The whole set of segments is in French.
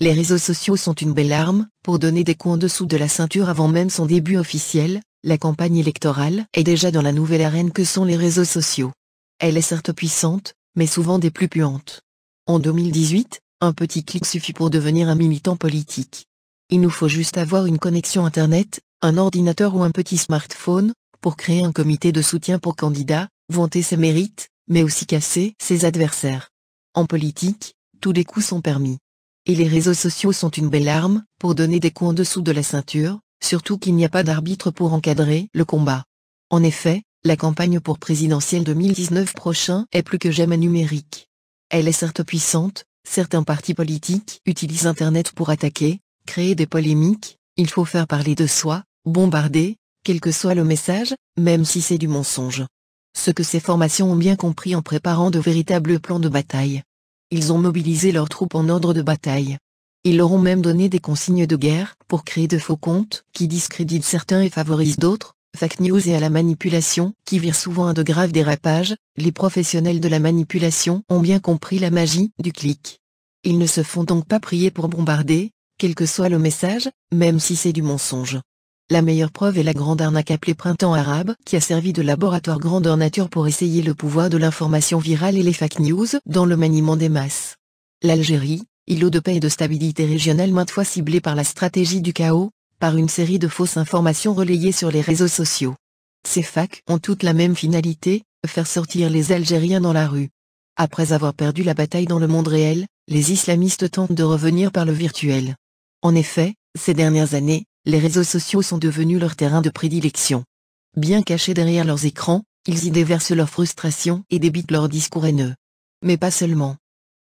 Les réseaux sociaux sont une belle arme pour donner des coups en dessous de la ceinture avant même son début officiel. La campagne électorale est déjà dans la nouvelle arène que sont les réseaux sociaux. Elle est certes puissante, mais souvent des plus puantes. En 2018, un petit clic suffit pour devenir un militant politique. Il nous faut juste avoir une connexion Internet, un ordinateur ou un petit smartphone, pour créer un comité de soutien pour candidats, vanter ses mérites, mais aussi casser ses adversaires. En politique, tous les coups sont permis. Et les réseaux sociaux sont une belle arme pour donner des coups en dessous de la ceinture, surtout qu'il n'y a pas d'arbitre pour encadrer le combat. En effet, la campagne pour présidentielle 2019 prochain est plus que jamais numérique. Elle est certes puissante, certains partis politiques utilisent Internet pour attaquer, créer des polémiques, il faut faire parler de soi, bombarder, quel que soit le message, même si c'est du mensonge. Ce que ces formations ont bien compris en préparant de véritables plans de bataille. Ils ont mobilisé leurs troupes en ordre de bataille. Ils leur ont même donné des consignes de guerre pour créer de faux comptes qui discréditent certains et favorisent d'autres, fake news et à la manipulation qui virent souvent à de graves dérapages. Les professionnels de la manipulation ont bien compris la magie du clic. Ils ne se font donc pas prier pour bombarder, quel que soit le message, même si c'est du mensonge. La meilleure preuve est la grande arnaque appelée Printemps arabe qui a servi de laboratoire grandeur nature pour essayer le pouvoir de l'information virale et les fake news dans le maniement des masses. L'Algérie, îlot de paix et de stabilité régionale maintes fois ciblé par la stratégie du chaos, par une série de fausses informations relayées sur les réseaux sociaux. Ces fakes ont toutes la même finalité, faire sortir les Algériens dans la rue. Après avoir perdu la bataille dans le monde réel, les islamistes tentent de revenir par le virtuel. En effet, ces dernières années, les réseaux sociaux sont devenus leur terrain de prédilection. Bien cachés derrière leurs écrans, ils y déversent leur frustration et débitent leurs discours haineux. Mais pas seulement.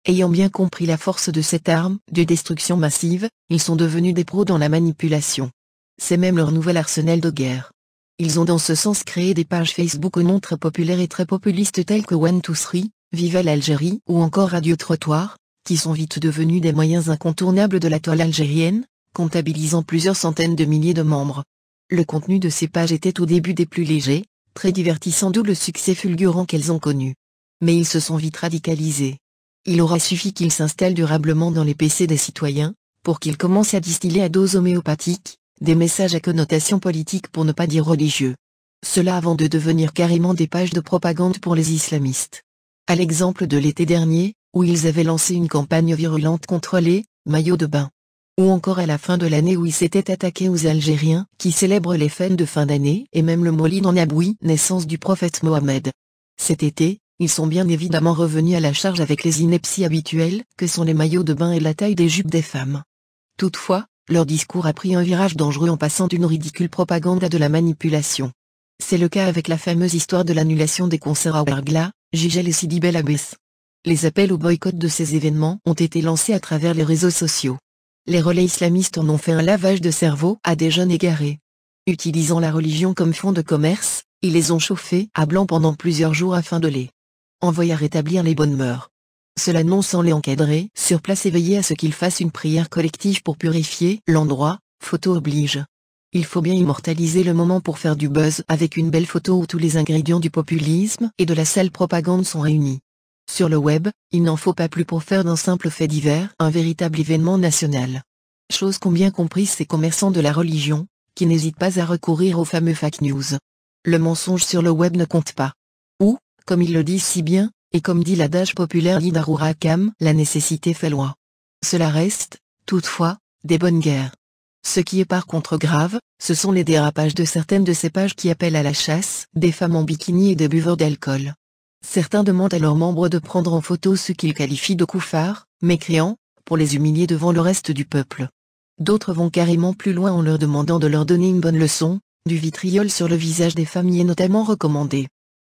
Ayant bien compris la force de cette arme de destruction massive, ils sont devenus des pros dans la manipulation. C'est même leur nouvel arsenal de guerre. Ils ont dans ce sens créé des pages Facebook au nom très populaires et très populistes telles que 123, Viva l'Algérie ou encore Radio Trottoir, qui sont vite devenus des moyens incontournables de la toile algérienne, comptabilisant plusieurs centaines de milliers de membres. Le contenu de ces pages était au début des plus légers, très divertissant, d'où le succès fulgurant qu'elles ont connu. Mais ils se sont vite radicalisés. Il aura suffi qu'ils s'installent durablement dans les PC des citoyens, pour qu'ils commencent à distiller à dose homéopathique, des messages à connotation politique pour ne pas dire religieux. Cela avant de devenir carrément des pages de propagande pour les islamistes. À l'exemple de l'été dernier, où ils avaient lancé une campagne virulente contre les maillots de bain. Ou encore à la fin de l'année où ils s'étaient attaqués aux Algériens qui célèbrent les fêtes de fin d'année et même le Maulid en Naboui, naissance du prophète Mohammed. Cet été, ils sont bien évidemment revenus à la charge avec les inepties habituelles que sont les maillots de bain et la taille des jupes des femmes. Toutefois, leur discours a pris un virage dangereux en passant d'une ridicule propagande à de la manipulation. C'est le cas avec la fameuse histoire de l'annulation des concerts à Ouargla, Gigel et Sidi Bel Abbès. Les appels au boycott de ces événements ont été lancés à travers les réseaux sociaux. Les relais islamistes en ont fait un lavage de cerveau à des jeunes égarés. Utilisant la religion comme fonds de commerce, ils les ont chauffés à blanc pendant plusieurs jours afin de les envoyer à rétablir les bonnes mœurs. Cela non sans les encadrer sur place et veiller à ce qu'ils fassent une prière collective pour purifier l'endroit, photo oblige. Il faut bien immortaliser le moment pour faire du buzz avec une belle photo où tous les ingrédients du populisme et de la sale propagande sont réunis. Sur le web, il n'en faut pas plus pour faire d'un simple fait divers un véritable événement national. Chose qu'ont bien compris ces commerçants de la religion, qui n'hésitent pas à recourir aux fameux fake news. Le mensonge sur le web ne compte pas. Ou, comme ils le disent si bien, et comme dit l'adage populaire d'Idarur Hakam, la nécessité fait loi. Cela reste, toutefois, des bonnes guerres. Ce qui est par contre grave, ce sont les dérapages de certaines de ces pages qui appellent à la chasse des femmes en bikini et des buveurs d'alcool. Certains demandent à leurs membres de prendre en photo ceux qu'ils qualifient de koufars, mécréants, pour les humilier devant le reste du peuple. D'autres vont carrément plus loin en leur demandant de leur donner une bonne leçon, du vitriol sur le visage des femmes y est notamment recommandé.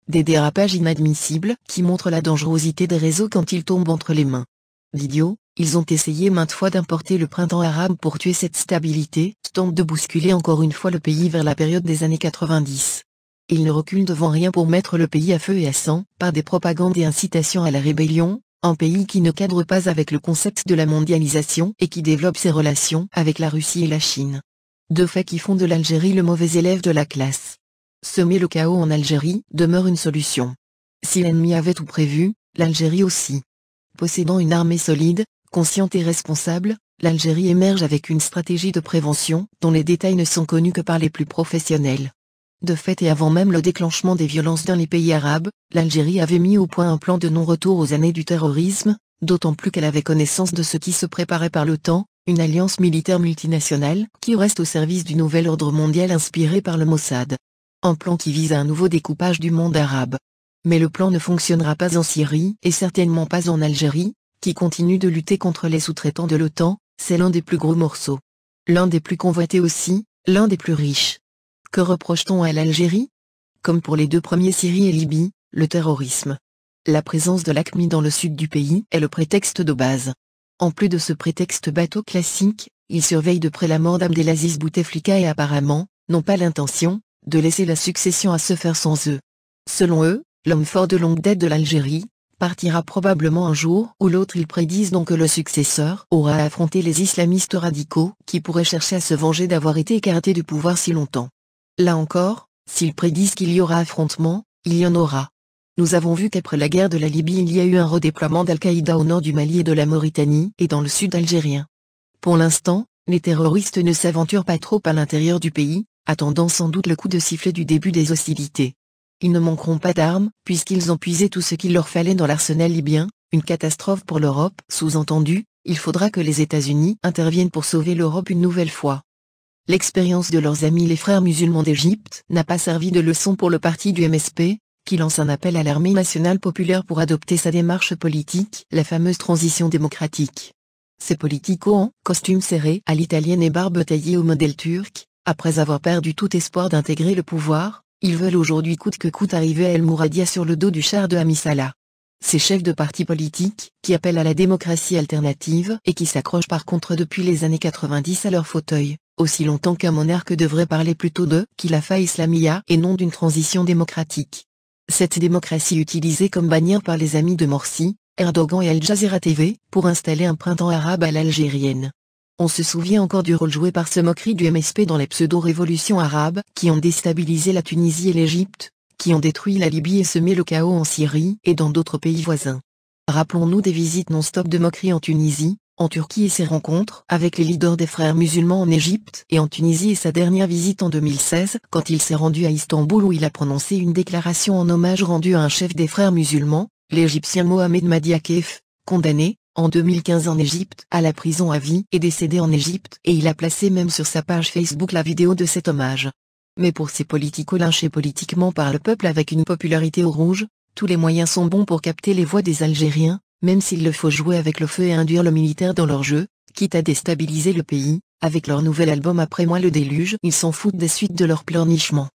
Des dérapages inadmissibles qui montrent la dangerosité des réseaux quand ils tombent entre les mains d'idiots. Ils ont essayé maintes fois d'importer le printemps arabe pour tuer cette stabilité, tentent de bousculer encore une fois le pays vers la période des années 90. Ils ne reculent devant rien pour mettre le pays à feu et à sang, par des propagandes et incitations à la rébellion, un pays qui ne cadre pas avec le concept de la mondialisation et qui développe ses relations avec la Russie et la Chine. Deux faits qui font de l'Algérie le mauvais élève de la classe. Semer le chaos en Algérie demeure une solution. Si l'ennemi avait tout prévu, l'Algérie aussi. Possédant une armée solide, consciente et responsable, l'Algérie émerge avec une stratégie de prévention dont les détails ne sont connus que par les plus professionnels. De fait et avant même le déclenchement des violences dans les pays arabes, l'Algérie avait mis au point un plan de non-retour aux années du terrorisme, d'autant plus qu'elle avait connaissance de ce qui se préparait par l'OTAN, une alliance militaire multinationale qui reste au service du nouvel ordre mondial inspiré par le Mossad. Un plan qui vise à un nouveau découpage du monde arabe. Mais le plan ne fonctionnera pas en Syrie et certainement pas en Algérie, qui continue de lutter contre les sous-traitants de l'OTAN, c'est l'un des plus gros morceaux. L'un des plus convoités aussi, l'un des plus riches. Que reproche-t-on à l'Algérie? Comme pour les deux premiers Syrie et Libye, le terrorisme. La présence de l'AQMI dans le sud du pays est le prétexte de base. En plus de ce prétexte bateau classique, ils surveillent de près la mort d'Abdelaziz Bouteflika et apparemment, n'ont pas l'intention, de laisser la succession à se faire sans eux. Selon eux, l'homme fort de longue date de l'Algérie, partira probablement un jour ou l'autre. Ils prédisent donc que le successeur aura à affronter les islamistes radicaux qui pourraient chercher à se venger d'avoir été écartés du pouvoir si longtemps. Là encore, s'ils prédisent qu'il y aura affrontement, il y en aura. Nous avons vu qu'après la guerre de la Libye il y a eu un redéploiement d'Al-Qaïda au nord du Mali et de la Mauritanie et dans le sud algérien. Pour l'instant, les terroristes ne s'aventurent pas trop à l'intérieur du pays, attendant sans doute le coup de sifflet du début des hostilités. Ils ne manqueront pas d'armes, puisqu'ils ont puisé tout ce qu'il leur fallait dans l'arsenal libyen, une catastrophe pour l'Europe. Sous-entendu, il faudra que les États-Unis interviennent pour sauver l'Europe une nouvelle fois. L'expérience de leurs amis les frères musulmans d'Égypte n'a pas servi de leçon pour le parti du MSP, qui lance un appel à l'armée nationale populaire pour adopter sa démarche politique, la fameuse transition démocratique. Ces politicos en costume serré à l'italienne et barbe taillée au modèle turc, après avoir perdu tout espoir d'intégrer le pouvoir, ils veulent aujourd'hui coûte que coûte arriver à El Mouradia sur le dos du char de Hami Salah. Ces chefs de partis politiques, qui appellent à la démocratie alternative et qui s'accrochent par contre depuis les années 90 à leur fauteuil, aussi longtemps qu'un monarque devrait parler plutôt de « Khilafa Islamia » et non d'une transition démocratique. Cette démocratie utilisée comme bannière par les amis de Morsi, Erdogan et Al Jazeera TV, pour installer un printemps arabe à l'algérienne. On se souvient encore du rôle joué par ce moquerie du MSP dans les pseudo-révolutions arabes qui ont déstabilisé la Tunisie et l'Égypte, qui ont détruit la Libye et semé le chaos en Syrie et dans d'autres pays voisins. Rappelons-nous des visites non-stop de moquerie en Tunisie, en Turquie et ses rencontres avec les leaders des frères musulmans en Égypte et en Tunisie et sa dernière visite en 2016 quand il s'est rendu à Istanbul où il a prononcé une déclaration en hommage rendu à un chef des frères musulmans, l'Égyptien Mohamed Madiakef, condamné, en 2015 en Égypte à la prison à vie et décédé en Égypte et il a placé même sur sa page Facebook la vidéo de cet hommage. Mais pour ces politicos lynchés politiquement par le peuple avec une popularité au rouge, tous les moyens sont bons pour capter les voix des Algériens, même s'il le faut jouer avec le feu et induire le militaire dans leur jeu, quitte à déstabiliser le pays. Avec leur nouvel album Après moi le déluge, ils s'en foutent des suites de leur pleurnichement.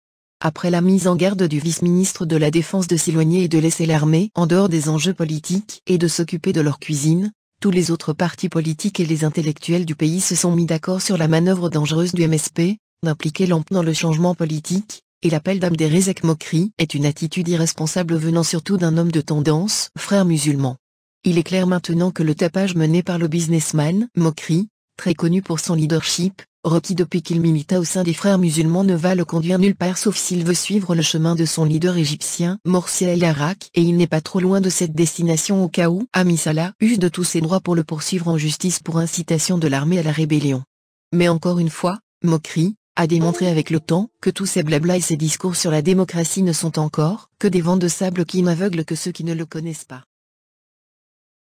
Après la mise en garde du vice-ministre de la Défense de s'éloigner et de laisser l'armée en dehors des enjeux politiques et de s'occuper de leur cuisine, tous les autres partis politiques et les intellectuels du pays se sont mis d'accord sur la manœuvre dangereuse du MSP, d'impliquer l'AMP dans le changement politique, et l'appel d'Abderrezek Mokri est une attitude irresponsable venant surtout d'un homme de tendance, frère musulman. Il est clair maintenant que le tapage mené par le businessman Mokri, très connu pour son leadership, requis depuis qu'il milita au sein des frères musulmans ne va le conduire nulle part sauf s'il veut suivre le chemin de son leader égyptien Morsi el-Arak et il n'est pas trop loin de cette destination au cas où Hami Salah use de tous ses droits pour le poursuivre en justice pour incitation de l'armée à la rébellion. Mais encore une fois, Mokri a démontré avec le temps que tous ces blabla et ces discours sur la démocratie ne sont encore que des vents de sable qui n'aveuglent que ceux qui ne le connaissent pas.